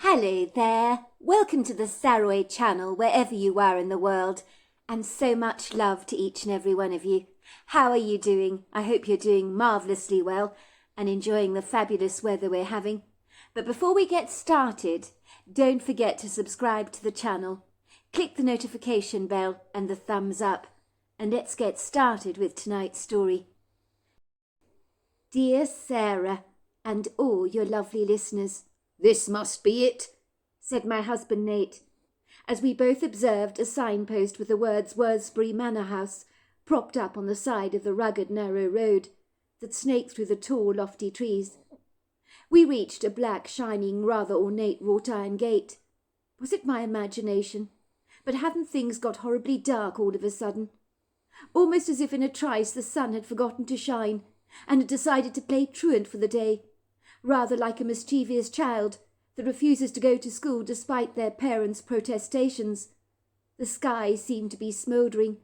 Hello there, welcome to the Saroy channel wherever you are in the world, and so much love to each and every one of you. How are you doing? I hope you're doing marvellously well and enjoying the fabulous weather we're having. But before we get started, don't forget to subscribe to the channel, click the notification bell and the thumbs up, and let's get started with tonight's story. Dear Sarah and all your lovely listeners, "This must be it," said my husband Nate, as we both observed a signpost with the words Worsbury Manor House propped up on the side of the rugged narrow road that snaked through the tall lofty trees. We reached a black shining rather ornate wrought iron gate. Was it my imagination? But hadn't things got horribly dark all of a sudden? Almost as if in a trice the sun had forgotten to shine and had decided to play truant for the day, rather like a mischievous child that refuses to go to school despite their parents' protestations. The sky seemed to be smouldering,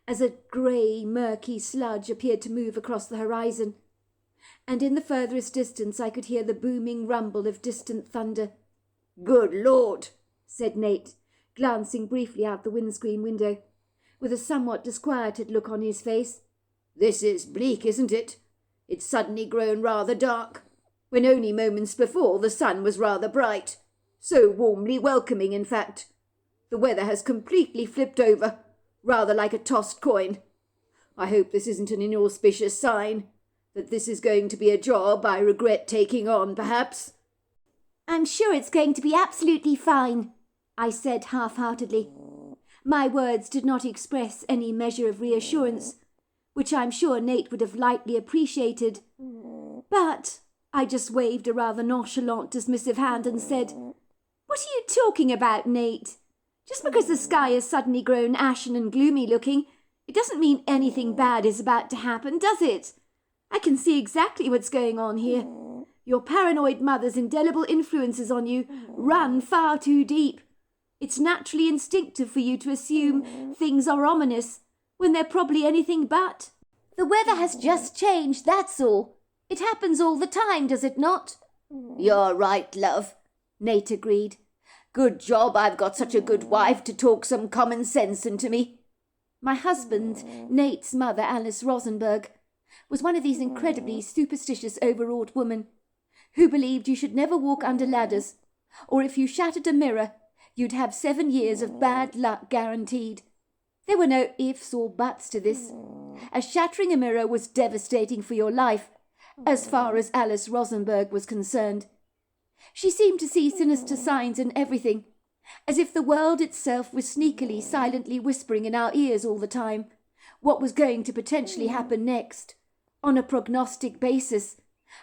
as a grey, murky sludge appeared to move across the horizon, and in the furthest distance I could hear the booming rumble of distant thunder. "Good Lord," said Nate, glancing briefly out the windscreen window, with a somewhat disquieted look on his face. "This is bleak, isn't it? It's suddenly grown rather dark, when only moments before the sun was rather bright. So warmly welcoming, in fact. The weather has completely flipped over, rather like a tossed coin. I hope this isn't an inauspicious sign, that this is going to be a job I regret taking on, perhaps." "I'm sure it's going to be absolutely fine," I said half-heartedly. My words did not express any measure of reassurance, which I'm sure Nate would have lightly appreciated. But I just waved a rather nonchalant, dismissive hand and said, "What are you talking about, Nate? Just because the sky has suddenly grown ashen and gloomy looking, it doesn't mean anything bad is about to happen, does it? I can see exactly what's going on here. Your paranoid mother's indelible influences on you run far too deep. It's naturally instinctive for you to assume things are ominous when they're probably anything but. The weather has just changed, that's all. It happens all the time, does it not?" "You're right, love," Nate agreed. "Good job I've got such a good wife to talk some common sense into me." My husband, Nate's mother, Alice Rosenberg, was one of these incredibly superstitious, overwrought women who believed you should never walk under ladders, or if you shattered a mirror, you'd have 7 years of bad luck guaranteed. There were no ifs or buts to this, as shattering a mirror was devastating for your life, as far as Alice Rosenberg was concerned. She seemed to see sinister signs in everything, as if the world itself was sneakily, silently whispering in our ears all the time what was going to potentially happen next, on a prognostic basis,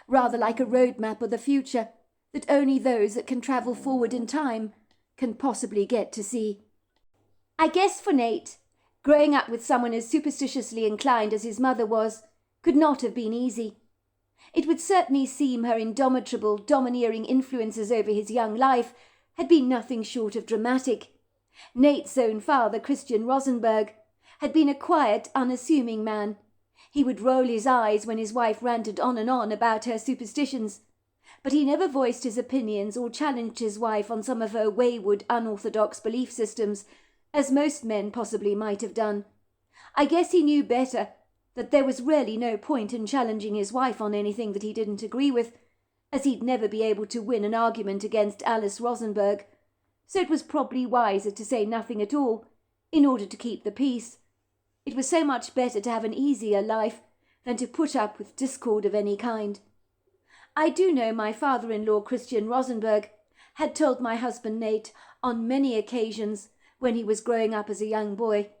rather like a roadmap of the future that only those that can travel forward in time can possibly get to see. I guess for Nate, growing up with someone as superstitiously inclined as his mother was could not have been easy. It would certainly seem her indomitable, domineering influences over his young life had been nothing short of dramatic. Nate's own father, Christian Rosenberg, had been a quiet, unassuming man. He would roll his eyes when his wife ranted on and on about her superstitions, but he never voiced his opinions or challenged his wife on some of her wayward, unorthodox belief systems, as most men possibly might have done. I guess he knew better that there was really no point in challenging his wife on anything that he didn't agree with, as he'd never be able to win an argument against Alice Rosenberg, so it was probably wiser to say nothing at all, in order to keep the peace. It was so much better to have an easier life than to put up with discord of any kind. I do know my father-in-law, Christian Rosenberg, had told my husband Nate on many occasions when he was growing up as a young boy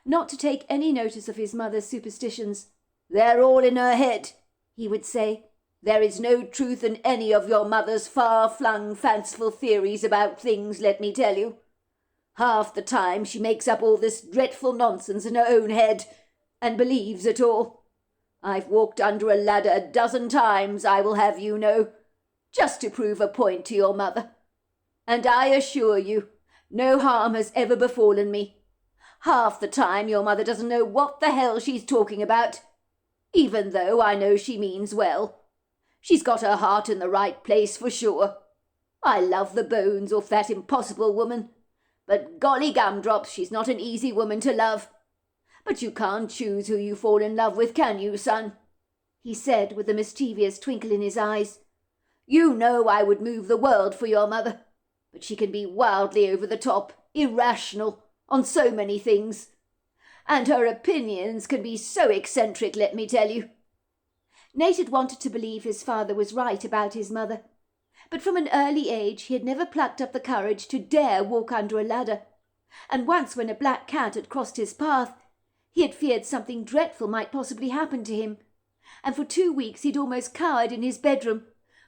not to take any notice of his mother's superstitions. "They're all in her head," he would say. "There is no truth in any of your mother's far-flung, fanciful theories about things, let me tell you. Half the time she makes up all this dreadful nonsense in her own head, and believes it all. I've walked under a ladder a dozen times, I will have you know, just to prove a point to your mother. And I assure you, no harm has ever befallen me. Half the time your mother doesn't know what the hell she's talking about, even though I know she means well. She's got her heart in the right place for sure. I love the bones off that impossible woman. But golly gumdrops, she's not an easy woman to love. But you can't choose who you fall in love with, can you, son?" he said with a mischievous twinkle in his eyes. "You know I would move the world for your mother, but she can be wildly over the top, irrational, on so many things. And her opinions can be so eccentric, let me tell you." Nate had wanted to believe his father was right about his mother, but from an early age he had never plucked up the courage to dare walk under a ladder, and once when a black cat had crossed his path, he had feared something dreadful might possibly happen to him, and for 2 weeks he'd almost cowered in his bedroom,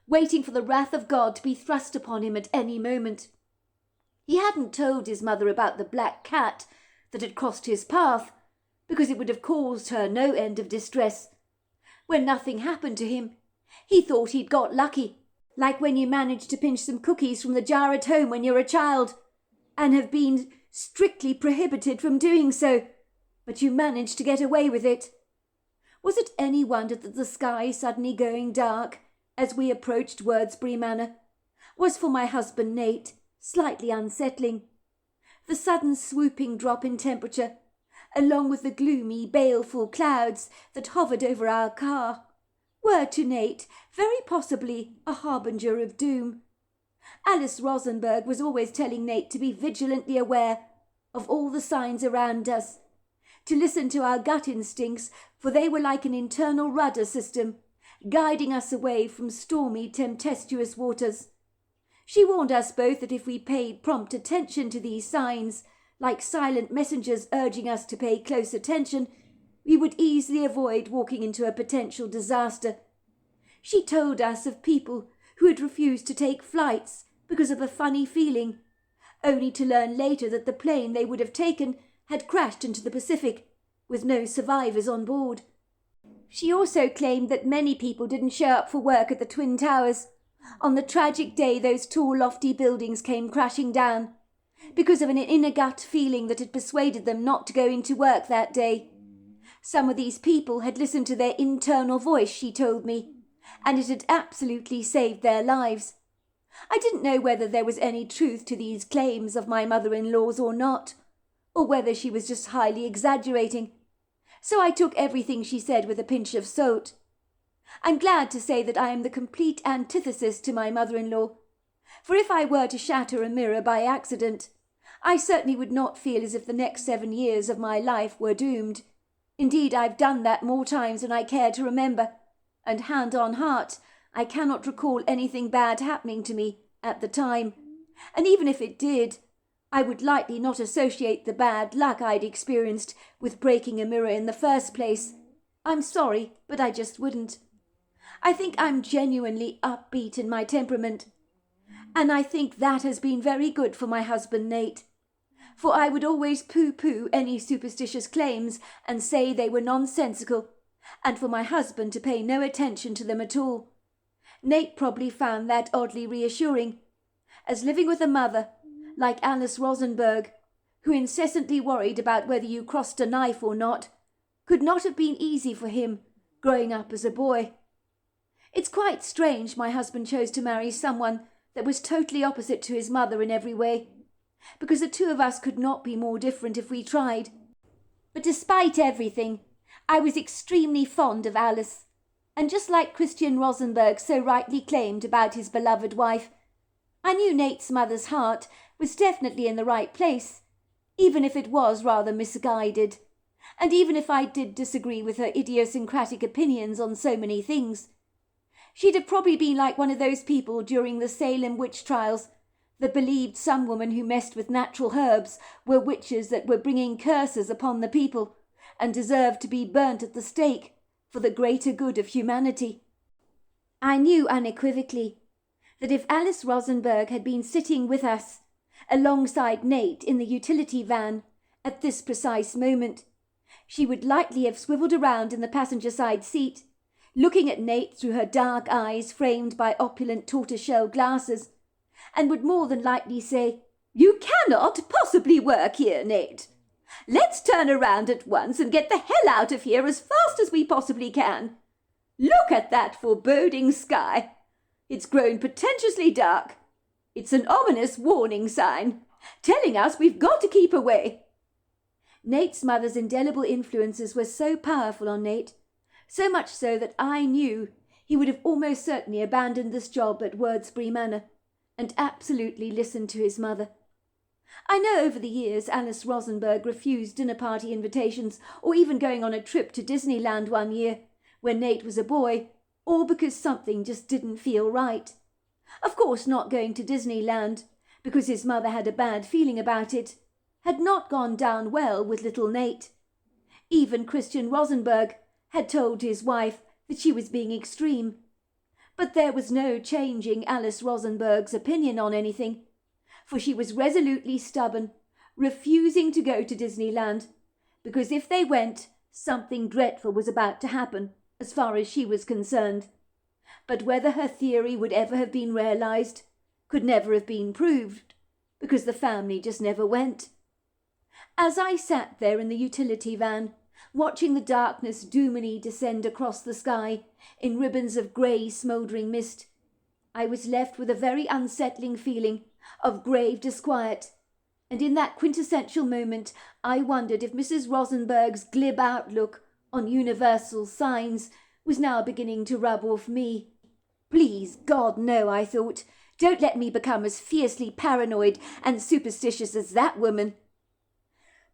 waiting for the wrath of God to be thrust upon him at any moment. He hadn't told his mother about the black cat that had crossed his path, because it would have caused her no end of distress. When nothing happened to him, he thought he'd got lucky, like when you manage to pinch some cookies from the jar at home when you're a child, and have been strictly prohibited from doing so, but you managed to get away with it. Was it any wonder that the sky suddenly going dark as we approached Wordsbury Manor was for my husband Nate slightly unsettling? The sudden swooping drop in temperature, along with the gloomy, baleful clouds that hovered over our car, were to Nate very possibly a harbinger of doom. Alice Rosenberg was always telling Nate to be vigilantly aware of all the signs around us, to listen to our gut instincts, for they were like an internal rudder system, guiding us away from stormy, tempestuous waters. She warned us both that if we paid prompt attention to these signs, like silent messengers urging us to pay close attention, we would easily avoid walking into a potential disaster. She told us of people who had refused to take flights because of a funny feeling, only to learn later that the plane they would have taken had crashed into the Pacific, with no survivors on board. She also claimed that many people didn't show up for work at the Twin Towers on the tragic day those tall, lofty buildings came crashing down, because of an inner gut feeling that had persuaded them not to go into work that day. Some of these people had listened to their internal voice, she told me, and it had absolutely saved their lives. I didn't know whether there was any truth to these claims of my mother-in-law's or not, or whether she was just highly exaggerating, so I took everything she said with a pinch of salt. I'm glad to say that I am the complete antithesis to my mother-in-law, for if I were to shatter a mirror by accident, I certainly would not feel as if the next 7 years of my life were doomed. Indeed, I've done that more times than I care to remember, and hand on heart, I cannot recall anything bad happening to me at the time, and even if it did, I would likely not associate the bad luck I'd experienced with breaking a mirror in the first place. I'm sorry, but I just wouldn't. I think I'm genuinely upbeat in my temperament, and I think that has been very good for my husband Nate, for I would always pooh-pooh any superstitious claims and say they were nonsensical, and for my husband to pay no attention to them at all. Nate probably found that oddly reassuring, as living with a mother like Alice Rosenberg, who incessantly worried about whether you crossed a knife or not, could not have been easy for him growing up as a boy. It's quite strange my husband chose to marry someone that was totally opposite to his mother in every way, because the two of us could not be more different if we tried. But despite everything, I was extremely fond of Alice, and just like Christian Rosenberg so rightly claimed about his beloved wife, I knew Nate's mother's heart was definitely in the right place, even if it was rather misguided, and even if I did disagree with her idiosyncratic opinions on so many things. She'd have probably been like one of those people during the Salem witch trials that believed some women who messed with natural herbs were witches that were bringing curses upon the people and deserved to be burnt at the stake for the greater good of humanity. I knew unequivocally that if Alice Rosenberg had been sitting with us alongside Nate in the utility van at this precise moment, she would likely have swiveled around in the passenger side seat, looking at Nate through her dark eyes framed by opulent tortoiseshell glasses, and would more than likely say, "You cannot possibly work here, Nate. Let's turn around at once and get the hell out of here as fast as we possibly can. Look at that foreboding sky. It's grown pretentiously dark. It's an ominous warning sign, telling us we've got to keep away." Nate's mother's indelible influences were so powerful on Nate, so much so that I knew he would have almost certainly abandoned this job at Wordsbury Manor and absolutely listened to his mother. I know over the years Alice Rosenberg refused dinner party invitations or even going on a trip to Disneyland one year when Nate was a boy, all because something just didn't feel right. Of course, not going to Disneyland, because his mother had a bad feeling about it, had not gone down well with little Nate. Even Christian Rosenberg had told his wife that she was being extreme. But there was no changing Alice Rosenberg's opinion on anything, for she was resolutely stubborn, refusing to go to Disneyland, because if they went, something dreadful was about to happen, as far as she was concerned. But whether her theory would ever have been realized could never have been proved, because the family just never went. As I sat there in the utility van, watching the darkness doomily descend across the sky in ribbons of grey smouldering mist, I was left with a very unsettling feeling of grave disquiet, and in that quintessential moment I wondered if Mrs. Rosenberg's glib outlook on universal signs was now beginning to rub off me. Please, God, no, I thought. Don't let me become as fiercely paranoid and superstitious as that woman.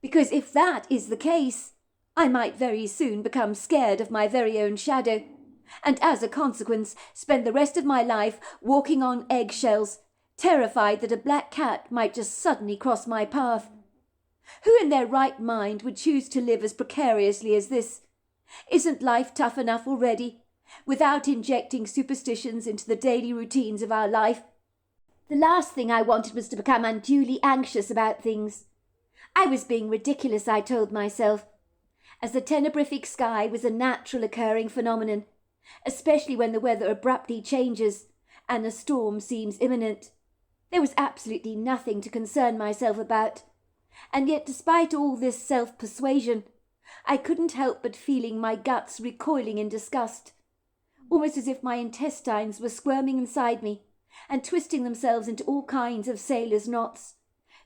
Because if that is the case, I might very soon become scared of my very own shadow, and as a consequence spend the rest of my life walking on eggshells, terrified that a black cat might just suddenly cross my path. Who in their right mind would choose to live as precariously as this? Isn't life tough enough already, without injecting superstitions into the daily routines of our life? The last thing I wanted was to become unduly anxious about things. I was being ridiculous, I told myself, as the tenebrific sky was a natural occurring phenomenon, especially when the weather abruptly changes and a storm seems imminent. There was absolutely nothing to concern myself about, and yet despite all this self-persuasion, I couldn't help but feeling my guts recoiling in disgust, almost as if my intestines were squirming inside me and twisting themselves into all kinds of sailors' knots,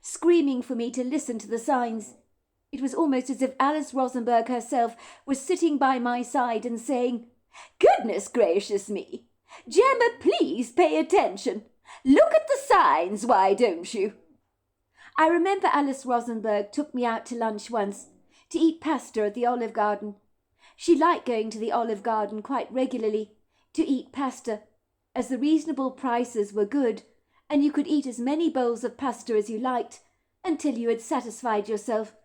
screaming for me to listen to the signs. It was almost as if Alice Rosenberg herself was sitting by my side and saying, "Goodness gracious me! Gemma, please pay attention. Look at the signs, why don't you?" I remember Alice Rosenberg took me out to lunch once, to eat pasta at the Olive Garden. She liked going to the Olive Garden quite regularly, to eat pasta, as the reasonable prices were good, and you could eat as many bowls of pasta as you liked, until you had satisfied yourself.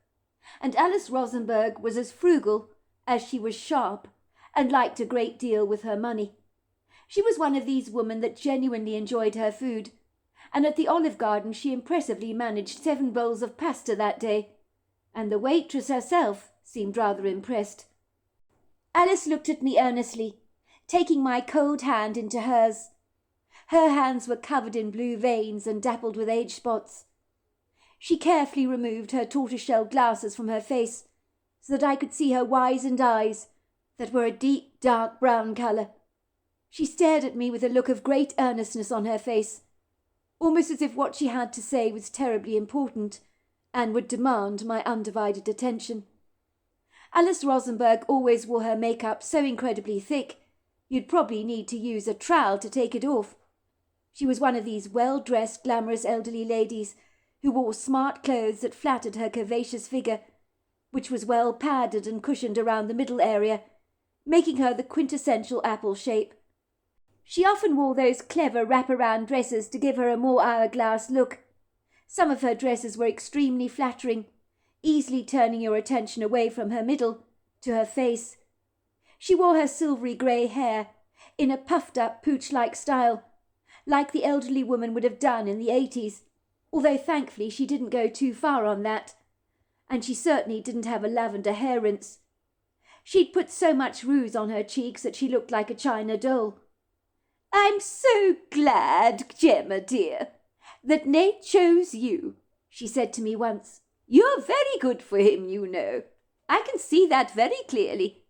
And Alice Rosenberg was as frugal as she was sharp, and liked a great deal with her money. She was one of these women that genuinely enjoyed her food, and at the Olive Garden she impressively managed 7 bowls of pasta that day, and the waitress herself seemed rather impressed. Alice looked at me earnestly, taking my cold hand into hers. Her hands were covered in blue veins and dappled with age spots. She carefully removed her tortoiseshell glasses from her face, so that I could see her wizened eyes, that were a deep dark brown colour. She stared at me with a look of great earnestness on her face, almost as if what she had to say was terribly important, and would demand my undivided attention. Alice Rosenberg always wore her makeup so incredibly thick, you'd probably need to use a trowel to take it off. She was one of these well-dressed, glamorous elderly ladies who wore smart clothes that flattered her curvaceous figure, which was well padded and cushioned around the middle area, making her the quintessential apple shape. She often wore those clever wrap-around dresses to give her a more hourglass look. Some of her dresses were extremely flattering, easily turning your attention away from her middle to her face. She wore her silvery grey hair in a puffed-up pooch-like style, like the elderly woman would have done in the 80s, although thankfully she didn't go too far on that, and she certainly didn't have a lavender hair rinse. She'd put so much rouge on her cheeks that she looked like a china doll. "I'm so glad, Gemma dear, that Nate chose you," she said to me once. "You're very good for him, you know. I can see that very clearly.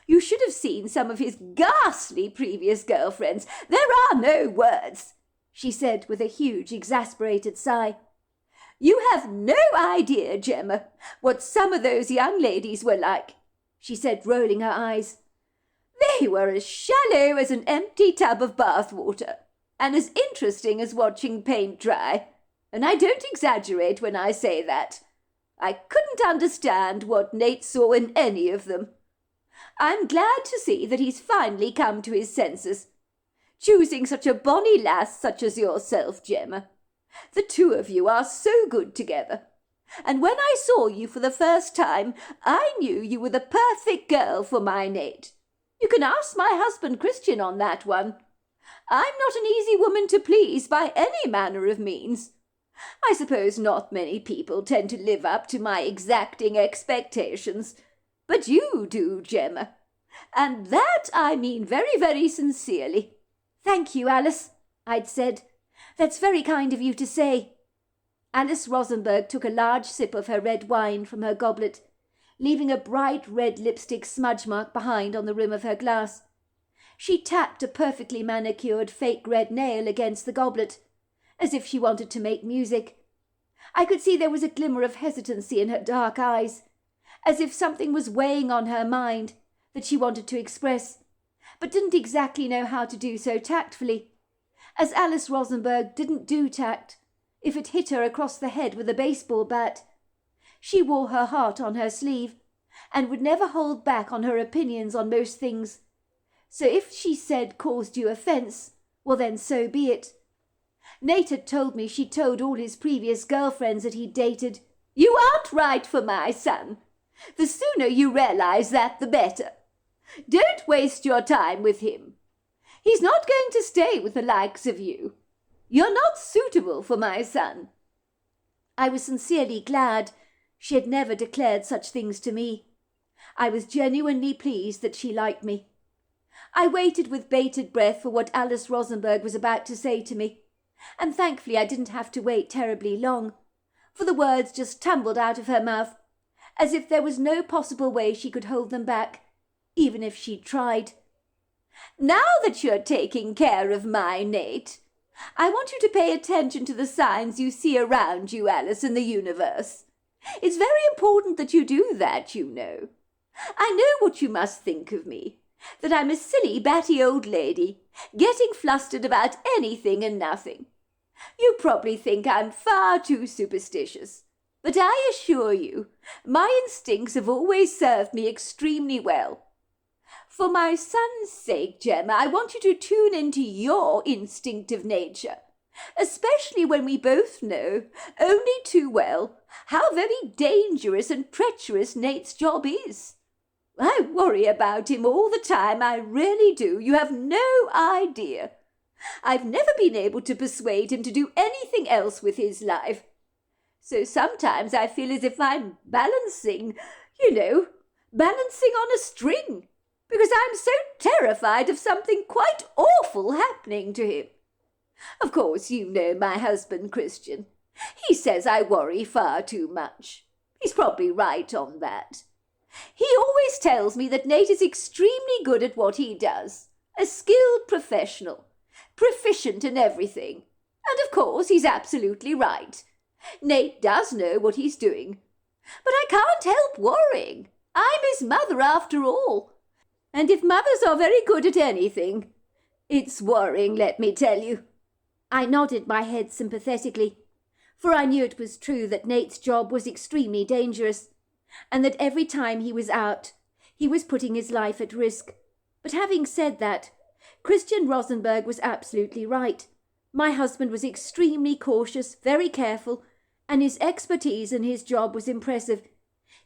You should have seen some of his ghastly previous girlfriends. There are no words. she said with a huge, exasperated sigh. "You have no idea, Gemma, what some of those young ladies were like," she said, rolling her eyes. "They were as shallow as an empty tub of bath water, and as interesting as watching paint dry. And I don't exaggerate when I say that. I couldn't understand what Nate saw in any of them. I'm glad to see that he's finally come to his senses. Choosing such a bonny lass such as yourself, Gemma. The two of you are so good together. And when I saw you for the first time, I knew you were the perfect girl for my Nate. You can ask my husband Christian on that one. I'm not an easy woman to please by any manner of means. I suppose not many people tend to live up to my exacting expectations, but you do, Gemma. And that I mean very, very sincerely." "Thank you, Alice," I'd said. "That's very kind of you to say." Alice Rosenberg took a large sip of her red wine from her goblet, leaving a bright red lipstick smudge mark behind on the rim of her glass. She tapped a perfectly manicured fake red nail against the goblet, as if she wanted to make music. I could see there was a glimmer of hesitancy in her dark eyes, as if something was weighing on her mind that she wanted to express, but didn't exactly know how to do so tactfully, as Alice Rosenberg didn't do tact if it hit her across the head with a baseball bat. She wore her heart on her sleeve, and would never hold back on her opinions on most things. So if she said caused you offence, well then so be it. Nate had told me she'd told all his previous girlfriends that he'd dated. "You aren't right for my son. The sooner you realise that, the better. Don't waste your time with him. He's not going to stay with the likes of you. You're not suitable for my son." I was sincerely glad she had never declared such things to me. I was genuinely pleased that she liked me. I waited with bated breath for what Alice Rosenberg was about to say to me, and thankfully I didn't have to wait terribly long, for the words just tumbled out of her mouth, as if there was no possible way she could hold them back, even if she'd tried. "Now that you're taking care of my Nate, I want you to pay attention to the signs you see around you, Alice, in the universe. It's very important that you do that, you know. I know what you must think of me, that I'm a silly, batty old lady, getting flustered about anything and nothing. You probably think I'm far too superstitious, but I assure you, my instincts have always served me extremely well. For my son's sake, Gemma, I want you to tune into your instinctive nature, especially when we both know, only too well, how very dangerous and treacherous Nate's job is. I worry about him all the time, I really do. You have no idea. I've never been able to persuade him to do anything else with his life. So sometimes I feel as if I'm balancing on a string, because I'm so terrified of something quite awful happening to him. Of course, you know my husband, Christian. He says I worry far too much. He's probably right on that. He always tells me that Nate is extremely good at what he does, a skilled professional, proficient in everything. And of course he's absolutely right. Nate does know what he's doing. But I can't help worrying. I'm his mother after all. And if mothers are very good at anything, it's worrying, let me tell you. I nodded my head sympathetically, for I knew it was true that Nate's job was extremely dangerous, and that every time he was out, he was putting his life at risk. But having said that, Christian Rosenberg was absolutely right. My husband was extremely cautious, very careful, and his expertise in his job was impressive.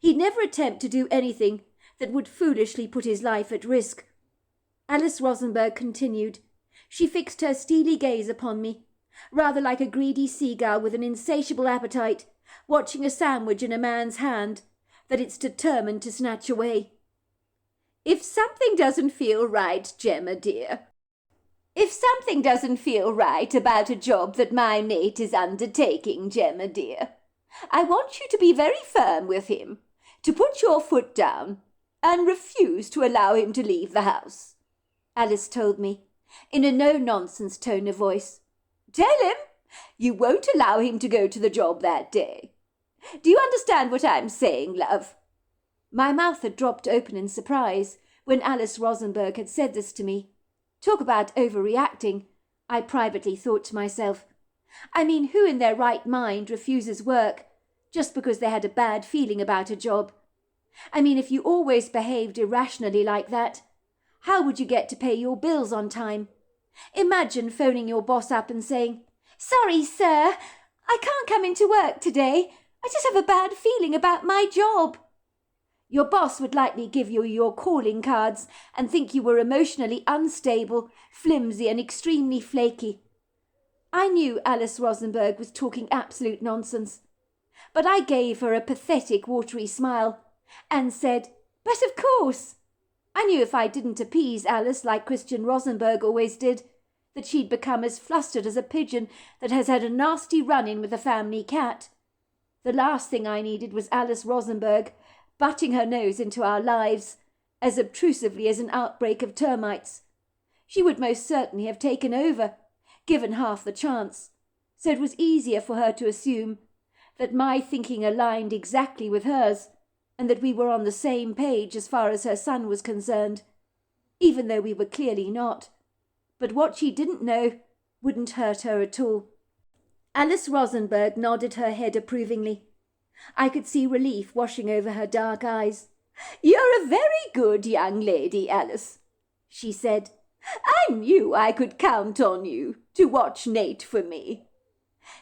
He'd never attempt to do anything that would foolishly put his life at risk. Alice Rosenberg continued. She fixed her steely gaze upon me, rather like a greedy seagull with an insatiable appetite, watching a sandwich in a man's hand that it's determined to snatch away. If something doesn't feel right, Gemma dear, if something doesn't feel right about a job that my Nate is undertaking, Gemma dear, I want you to be very firm with him, to put your foot down, and refuse to allow him to leave the house, Alice told me, in a no-nonsense tone of voice. Tell him you won't allow him to go to the job that day. Do you understand what I'm saying, love?" My mouth had dropped open in surprise when Alice Rosenberg had said this to me. Talk about overreacting, I privately thought to myself. I mean, who in their right mind refuses work just because they had a bad feeling about a job? I mean, if you always behaved irrationally like that, how would you get to pay your bills on time? Imagine phoning your boss up and saying, "Sorry, sir, I can't come into work today. I just have a bad feeling about my job." Your boss would likely give you your calling cards and think you were emotionally unstable, flimsy, and extremely flaky. I knew Alice Rosenberg was talking absolute nonsense, but I gave her a pathetic, watery smile and said, "But of course." I knew if I didn't appease Alice like Christian Rosenberg always did, that she'd become as flustered as a pigeon that has had a nasty run-in with a family cat. The last thing I needed was Alice Rosenberg butting her nose into our lives as obtrusively as an outbreak of termites. She would most certainly have taken over, given half the chance, so it was easier for her to assume that my thinking aligned exactly with hers, and that we were on the same page as far as her son was concerned, even though we were clearly not. But what she didn't know wouldn't hurt her at all. Alice Rosenberg nodded her head approvingly. I could see relief washing over her dark eyes. "You're a very good young lady, Alice," she said. "I knew I could count on you to watch Nate for me.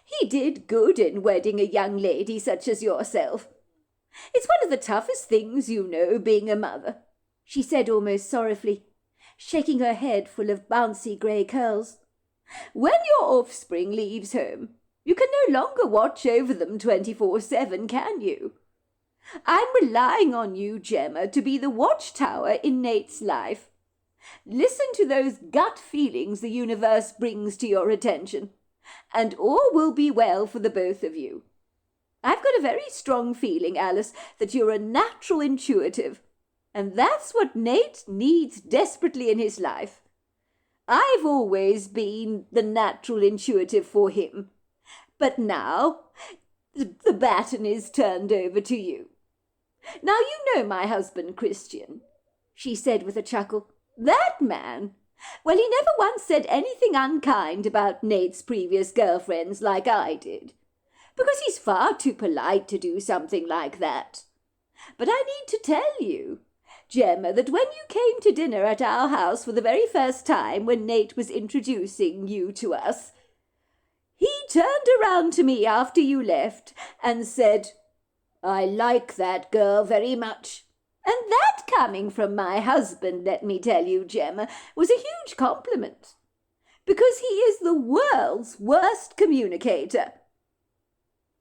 He did good in wedding a young lady such as yourself. It's one of the toughest things, you know, being a mother," she said almost sorrowfully, shaking her head full of bouncy grey curls. "When your offspring leaves home, you can no longer watch over them 24/7, can you? I'm relying on you, Gemma, to be the watchtower in Nate's life. Listen to those gut feelings the universe brings to your attention, and all will be well for the both of you. I've got a very strong feeling, Alice, that you're a natural intuitive, and that's what Nate needs desperately in his life. I've always been the natural intuitive for him, but now the baton is turned over to you. Now you know my husband Christian," she said with a chuckle. "That man, well, he never once said anything unkind about Nate's previous girlfriends like I did, because he's far too polite to do something like that. But I need to tell you, Gemma, that when you came to dinner at our house for the very first time when Nate was introducing you to us, he turned around to me after you left and said, 'I like that girl very much.' And that, coming from my husband, let me tell you, Gemma, was a huge compliment, because he is the world's worst communicator."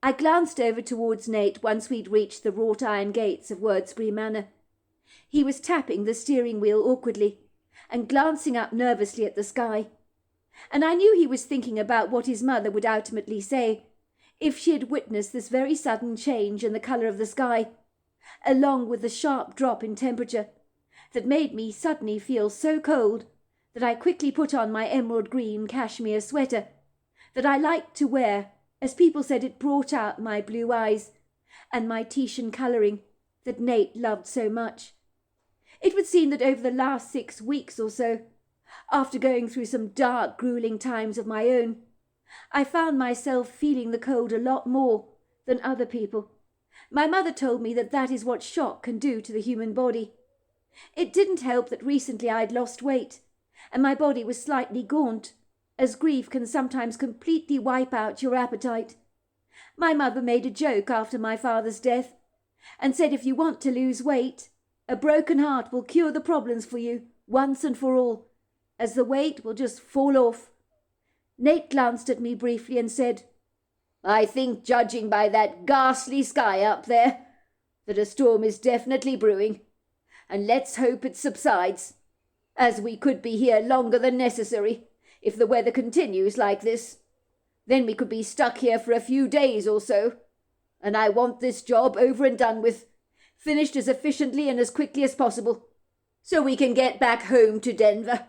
I glanced over towards Nate once we'd reached the wrought iron gates of Wordsbury Manor. He was tapping the steering wheel awkwardly and glancing up nervously at the sky, and I knew he was thinking about what his mother would ultimately say if she had witnessed this very sudden change in the colour of the sky, along with the sharp drop in temperature that made me suddenly feel so cold that I quickly put on my emerald green cashmere sweater that I liked to wear, as people said it brought out my blue eyes and my Titian colouring that Nate loved so much. It would seem that over the last 6 weeks or so, after going through some dark, gruelling times of my own, I found myself feeling the cold a lot more than other people. My mother told me that that is what shock can do to the human body. It didn't help that recently I'd lost weight, and my body was slightly gaunt, as grief can sometimes completely wipe out your appetite. My mother made a joke after my father's death, and said if you want to lose weight, a broken heart will cure the problems for you once and for all, as the weight will just fall off. Nate glanced at me briefly and said, "I think, judging by that ghastly sky up there, that a storm is definitely brewing, and let's hope it subsides, as we could be here longer than necessary if the weather continues like this. Then we could be stuck here for a few days or so, and I want this job over and done with, finished as efficiently and as quickly as possible, so we can get back home to Denver."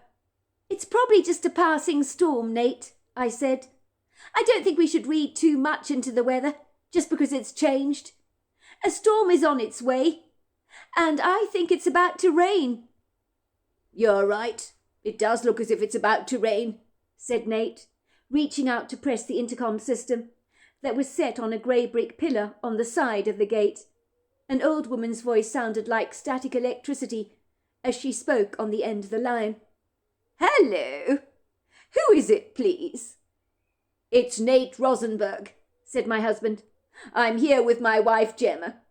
"It's probably just a passing storm, Nate," I said. I don't think we should read too much into the weather, just because it's changed. A storm is on its way, and I think it's about to rain." "You're right. It does look as if it's about to rain," said Nate, reaching out to press the intercom system that was set on a grey brick pillar on the side of the gate. An old woman's voice sounded like static electricity as she spoke on the end of the line. "Hello. Who is it, please?" "It's Nate Rosenberg," said my husband. "I'm here with my wife Gemma.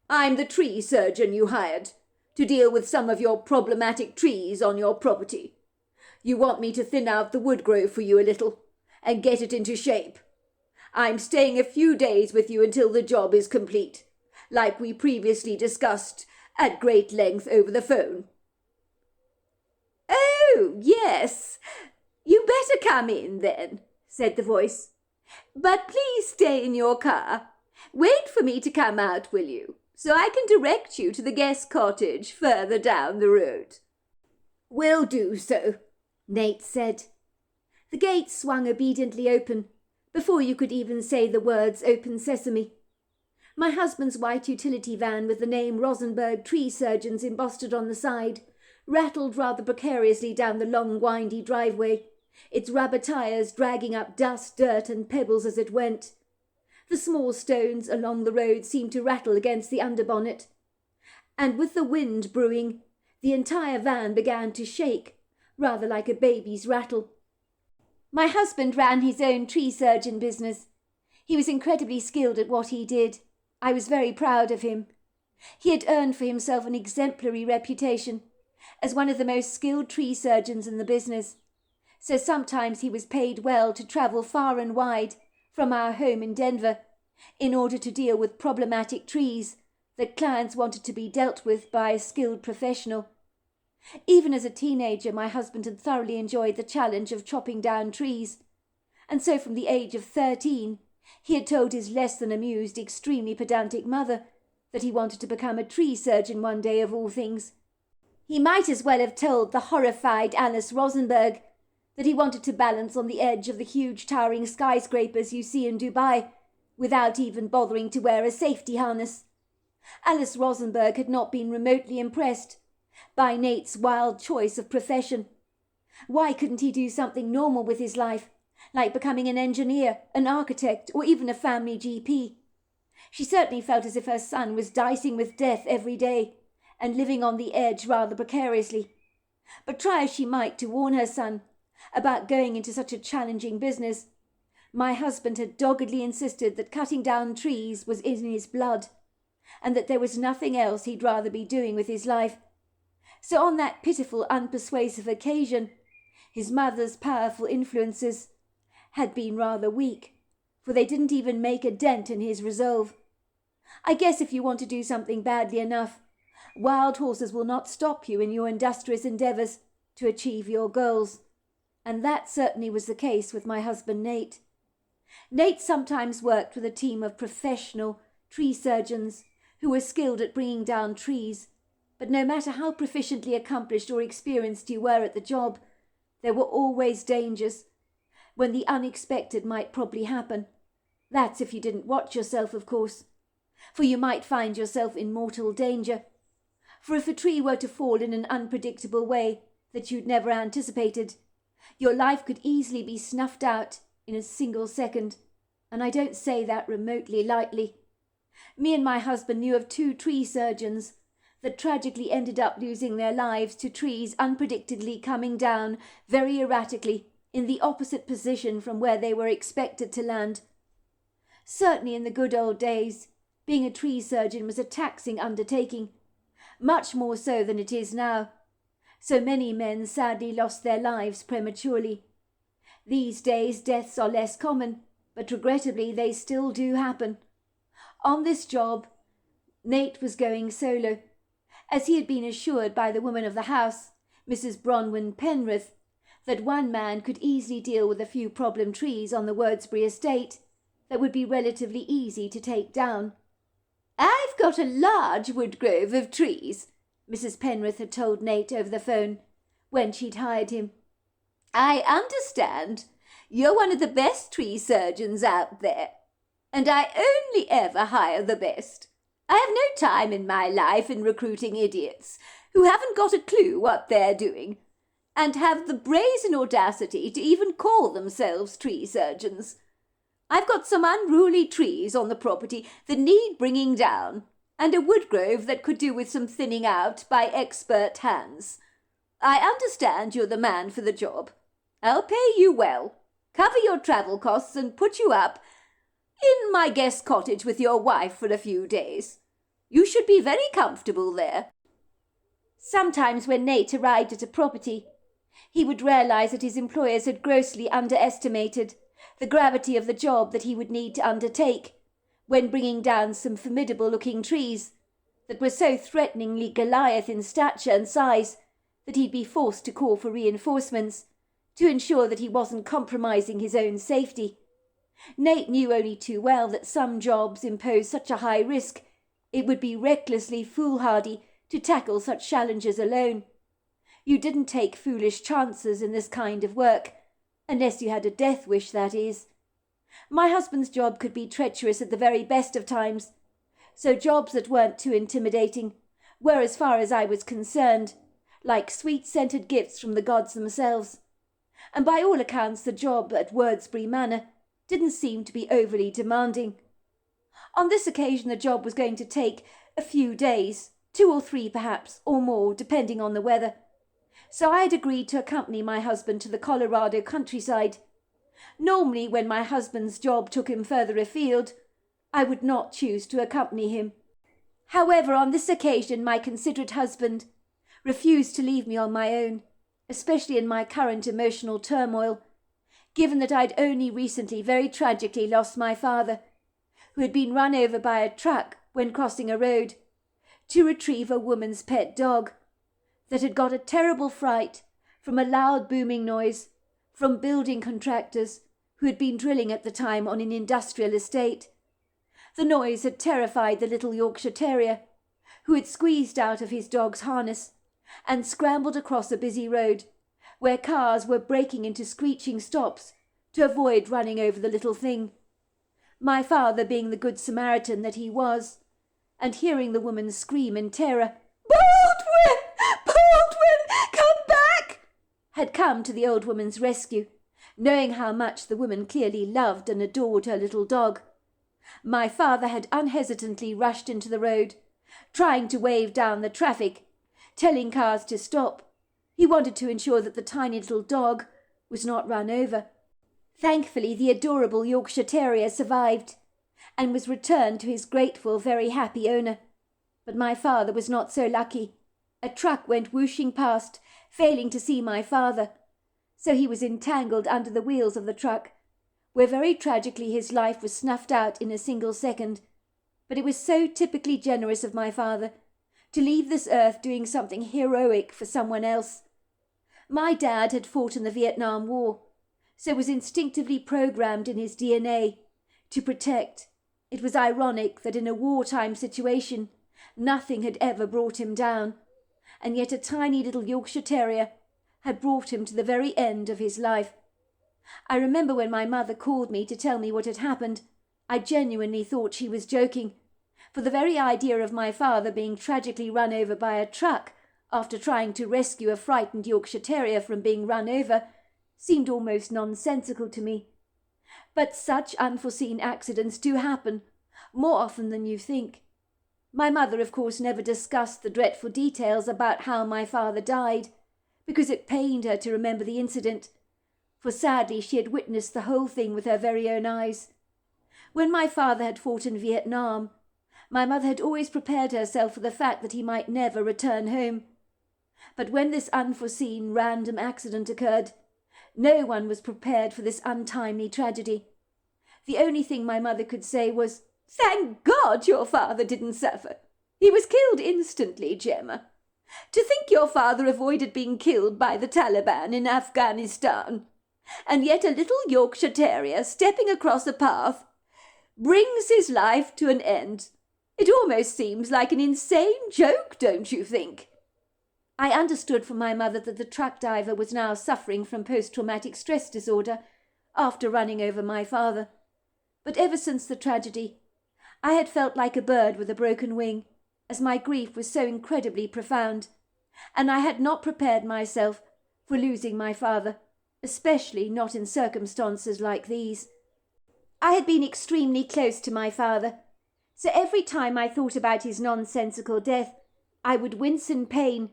I'm the tree surgeon you hired to deal with some of your problematic trees on your property. You want me to thin out the wood grove for you a little and get it into shape. I'm staying a few days with you until the job is complete, like we previously discussed at great length over the phone." "Oh, yes. You better come in then," said the voice. "But please stay in your car. Wait for me to come out, will you, so I can direct you to the guest cottage further down the road." "Will do so," Nate said. The gate swung obediently open, before you could even say the words "Open Sesame." My husband's white utility van with the name Rosenberg Tree Surgeons embossed on the side rattled rather precariously down the long, windy driveway, its rubber tyres dragging up dust, dirt and pebbles as it went. The small stones along the road seemed to rattle against the underbonnet, and with the wind brewing, the entire van began to shake, rather like a baby's rattle. My husband ran his own tree surgeon business. He was incredibly skilled at what he did. I was very proud of him. He had earned for himself an exemplary reputation as one of the most skilled tree surgeons in the business, so sometimes he was paid well to travel far and wide from our home in Denver in order to deal with problematic trees that clients wanted to be dealt with by a skilled professional. Even as a teenager, my husband had thoroughly enjoyed the challenge of chopping down trees, and so from the age of 13, he had told his less than amused, extremely pedantic mother that he wanted to become a tree surgeon one day of all things. He might as well have told the horrified Alice Rosenberg that he wanted to balance on the edge of the huge towering skyscrapers you see in Dubai without even bothering to wear a safety harness. Alice Rosenberg had not been remotely impressed by Nate's wild choice of profession. Why couldn't he do something normal with his life, like becoming an engineer, an architect, or even a family GP? She certainly felt as if her son was dicing with death every day and living on the edge rather precariously. But try as she might to warn her son about going into such a challenging business, my husband had doggedly insisted that cutting down trees was in his blood, and that there was nothing else he'd rather be doing with his life. So on that pitiful, unpersuasive occasion, his mother's powerful influences had been rather weak, for they didn't even make a dent in his resolve. I guess if you want to do something badly enough, wild horses will not stop you in your industrious endeavours to achieve your goals. And that certainly was the case with my husband Nate. Nate sometimes worked with a team of professional tree surgeons who were skilled at bringing down trees, but no matter how proficiently accomplished or experienced you were at the job, there were always dangers when the unexpected might probably happen. That's if you didn't watch yourself, of course, for you might find yourself in mortal danger. For if a tree were to fall in an unpredictable way that you'd never anticipated, your life could easily be snuffed out in a single second, and I don't say that remotely lightly. Me and my husband knew of 2 tree surgeons that tragically ended up losing their lives to trees unpredictably coming down very erratically in the opposite position from where they were expected to land. Certainly in the good old days, being a tree surgeon was a taxing undertaking, much more so than it is now. So many men sadly lost their lives prematurely. These days deaths are less common, but regrettably they still do happen. On this job, Nate was going solo, as he had been assured by the woman of the house, Mrs. Bronwyn Penrith, that one man could easily deal with a few problem trees on the Wordsbury estate that would be relatively easy to take down. "I've got a large wood grove of trees," Mrs. Penrith had told Nate over the phone when she'd hired him. "I understand You're one of the best tree surgeons out there, and I only ever hire the best. I have no time in my life in recruiting idiots who haven't got a clue what they're doing, and have the brazen audacity to even call themselves tree surgeons. I've got some unruly trees on the property that need bringing down, and a wood grove that could do with some thinning out by expert hands. I understand you're the man for the job. I'll pay you well, cover your travel costs, and put you up in my guest cottage with your wife for a few days. You should be very comfortable there." Sometimes when Nate arrived at a property, he would realise that his employers had grossly underestimated the gravity of the job that he would need to undertake when bringing down some formidable-looking trees that were so threateningly Goliath in stature and size that he'd be forced to call for reinforcements to ensure that he wasn't compromising his own safety. Nate knew only too well that some jobs impose such a high risk it would be recklessly foolhardy to tackle such challenges alone. You didn't take foolish chances in this kind of work, unless you had a death wish, that is. My husband's job could be treacherous at the very best of times, so jobs that weren't too intimidating were, as far as I was concerned, like sweet-scented gifts from the gods themselves. And by all accounts the job at Wordsbury Manor didn't seem to be overly demanding. On this occasion the job was going to take a few days, 2 or 3 perhaps, or more, depending on the weather. So I had agreed to accompany my husband to the Colorado countryside. Normally, when my husband's job took him further afield, I would not choose to accompany him. However, on this occasion my considerate husband refused to leave me on my own, especially in my current emotional turmoil, given that I'd only recently very tragically lost my father, who had been run over by a truck when crossing a road to retrieve a woman's pet dog that had got a terrible fright from a loud booming noise from building contractors who had been drilling at the time on an industrial estate. The noise had terrified the little Yorkshire Terrier, who had squeezed out of his dog's harness and scrambled across a busy road where cars were breaking into screeching stops to avoid running over the little thing. My father, being the good Samaritan that he was, and hearing the woman scream in terror, "Baldwin! Baldwin! Come back!" had come to the old woman's rescue, knowing how much the woman clearly loved and adored her little dog. My father had unhesitantly rushed into the road, trying to wave down the traffic, telling cars to stop. He wanted to ensure that the tiny little dog was not run over. Thankfully, the adorable Yorkshire Terrier survived and was returned to his grateful, very happy owner. But my father was not so lucky. A truck went whooshing past, failing to see my father, so he was entangled under the wheels of the truck, where very tragically his life was snuffed out in a single second. But it was so typically generous of my father to leave this earth doing something heroic for someone else. My dad had fought in the Vietnam War, so was instinctively programmed in his DNA to protect. It was ironic that in a wartime situation nothing had ever brought him down, and yet a tiny little Yorkshire Terrier had brought him to the very end of his life. I remember when my mother called me to tell me what had happened, I genuinely thought she was joking, for the very idea of my father being tragically run over by a truck after trying to rescue a frightened Yorkshire Terrier from being run over seemed almost nonsensical to me. But such unforeseen accidents do happen, more often than you think. My mother, of course, never discussed the dreadful details about how my father died, because it pained her to remember the incident, for sadly she had witnessed the whole thing with her very own eyes. When my father had fought in Vietnam, my mother had always prepared herself for the fact that he might never return home. But when this unforeseen, random accident occurred, no one was prepared for this untimely tragedy. The only thing my mother could say was, "Thank God your father didn't suffer. He was killed instantly, Gemma. To think your father avoided being killed by the Taliban in Afghanistan, and yet a little Yorkshire Terrier stepping across a path brings his life to an end. It almost seems like an insane joke, don't you think?" I understood from my mother that the truck driver was now suffering from post-traumatic stress disorder, after running over my father. But ever since the tragedy, I had felt like a bird with a broken wing, as my grief was so incredibly profound, and I had not prepared myself for losing my father, especially not in circumstances like these. I had been extremely close to my father, so every time I thought about his nonsensical death, I would wince in pain,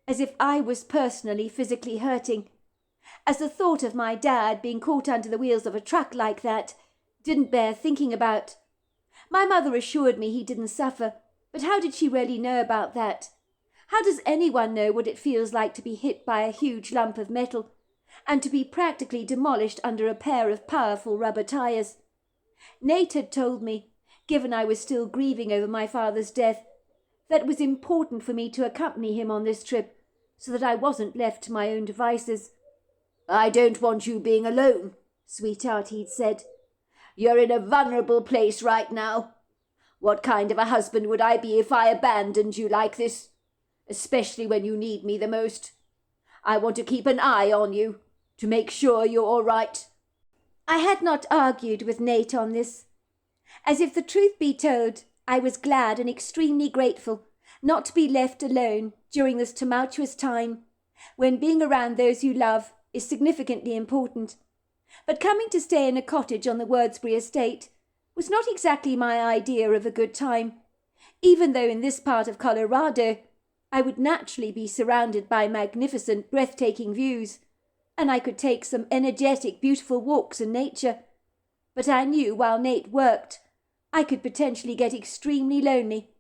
as if I was personally physically hurting, as the thought of my dad being caught under the wheels of a truck like that didn't bear thinking about. My mother assured me he didn't suffer, but how did she really know about that? How does anyone know what it feels like to be hit by a huge lump of metal and to be practically demolished under a pair of powerful rubber tires? Nate had told me, given I was still grieving over my father's death, that it was important for me to accompany him on this trip so that I wasn't left to my own devices. "I don't want you being alone, sweetheart," he'd said. "You're in a vulnerable place right now. What kind of a husband would I be if I abandoned you like this? Especially when you need me the most. I want to keep an eye on you, to make sure you're all right." I had not argued with Nate on this. As if the truth be told, I was glad and extremely grateful not to be left alone during this tumultuous time, when being around those you love is significantly important. But coming to stay in a cottage on the Wordsbury estate was not exactly my idea of a good time, even though in this part of Colorado I would naturally be surrounded by magnificent, breathtaking views, and I could take some energetic, beautiful walks in nature. But I knew while Nate worked, I could potentially get extremely lonely,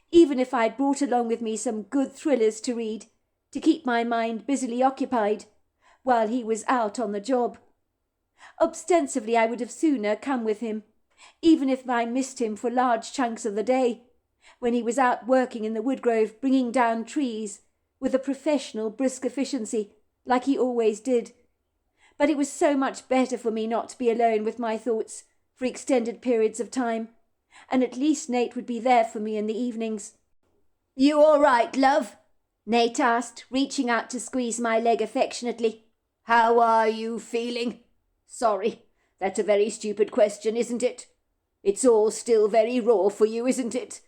even if I'd brought along with me some good thrillers to read, to keep my mind busily occupied, while he was out on the job. Ostensibly, I would have sooner come with him, even if I missed him for large chunks of the day, when he was out working in the woodgrove, bringing down trees with a professional, brisk efficiency, like he always did. But it was so much better for me not to be alone with my thoughts for extended periods of time, and at least Nate would be there for me in the evenings. "You all right, love?" Nate asked, reaching out to squeeze my leg affectionately. "How are you feeling? Sorry, that's a very stupid question, isn't it? It's all still very raw for you, isn't it?"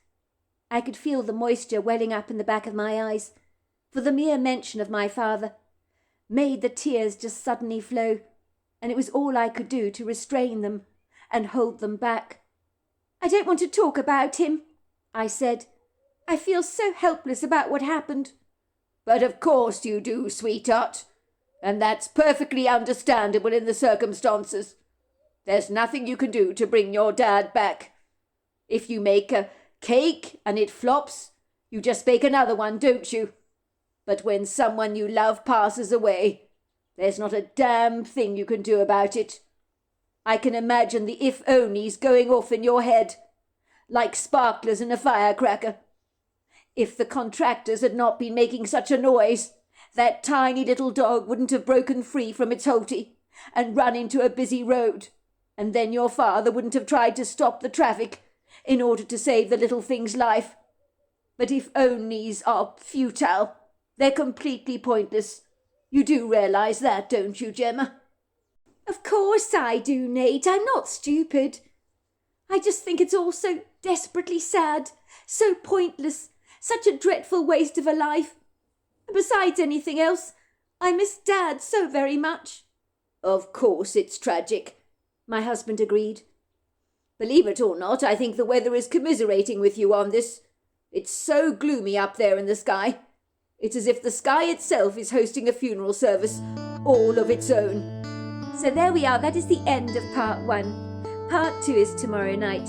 I could feel the moisture welling up in the back of my eyes, for the mere mention of my father made the tears just suddenly flow, and it was all I could do to restrain them and hold them back. "I don't want to talk about him," I said. "I feel so helpless about what happened." "But of course you do, sweetheart, and that's perfectly understandable in the circumstances. There's nothing you can do to bring your dad back. If you make a cake and it flops, you just bake another one, don't you? But when someone you love passes away, there's not a damn thing you can do about it. I can imagine the if-onlys going off in your head, like sparklers in a firecracker. If the contractors had not been making such a noise, that tiny little dog wouldn't have broken free from its halty and run into a busy road, and then your father wouldn't have tried to stop the traffic in order to save the little thing's life. But if-onlys are futile. They're completely pointless. You do realise that, don't you, Gemma?" "Of course I do, Nate. I'm not stupid. I just think it's all so desperately sad, so pointless, such a dreadful waste of a life. And besides anything else, I miss Dad so very much." "Of course it's tragic," my husband agreed. "Believe it or not, I think the weather is commiserating with you on this. It's so gloomy up there in the sky. It's as if the sky itself is hosting a funeral service, all of its own." So there we are. That is the end of part 1. Part 2 is tomorrow night.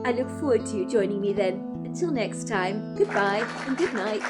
I look forward to you joining me then. Until next time, goodbye and good night.